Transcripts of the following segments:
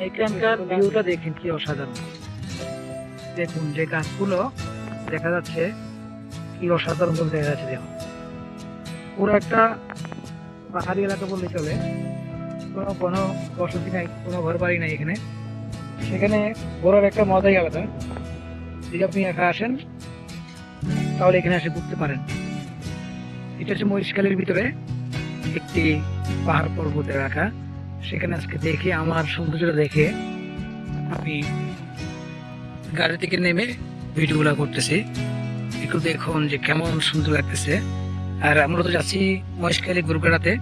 এখানকার ভিউটা দেখেন কি অসাধারণ। দেখুন যে গাছগুলো দেখা যাচ্ছে কি অসাধারণ ভাবে দেখা যাচ্ছে। দেখুন পুরো একটা পাহাড়ি এলাকা বললে চলে, কোনো কোনো বসতি নাই, কোনো ঘর বাড়ি নাই এখানে। সেখানে ঘোরার একটা মজাই আলাদা। যদি আপনি একা আসেন তাহলে এখানে এসে ঘুরতে পারেন। এটা হচ্ছে মহেশখালীর ভিতরে একটি পাহাড় পর্বত এলাকা। সেখানে আজকে দেখে আমার সৌন্দর্যটা দেখে আমি গাড়ি থেকে নেমে ভিডিওগুলো করতেছি। একটু দেখুন যে কেমন সুন্দর লাগতেছে। আর আমরা তো যাচ্ছি মহেশখালী গরুকাটাতে।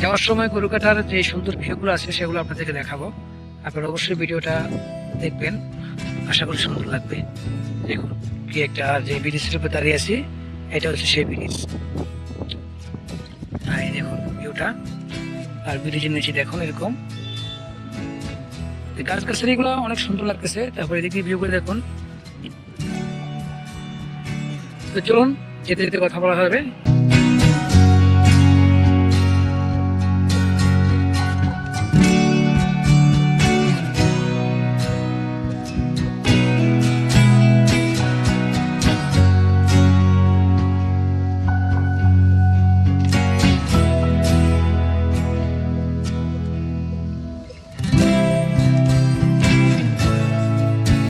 যাওয়ার সময় গরুকাটার যে সুন্দর ভিউগুলো আছে সেগুলো আপনাদেরকে দেখাবো। আপনারা অবশ্যই ভিডিওটা দেখবেন, আশা করি সুন্দর লাগবে। দেখুন কি একটা যে ব্রিজের উপরে দাঁড়িয়ে আছি, এটা হচ্ছে সেই ব্রিজ। এই দেখুন ভিউটা। আর ব্রিজের নিচে দেখুন এরকম গাছ গাছালি গুলো অনেক সুন্দর লাগতেছে। তারপরে এদিকে ভিউ করে দেখুন। তো চলুন যেতে যেতে কথা বলা হবে।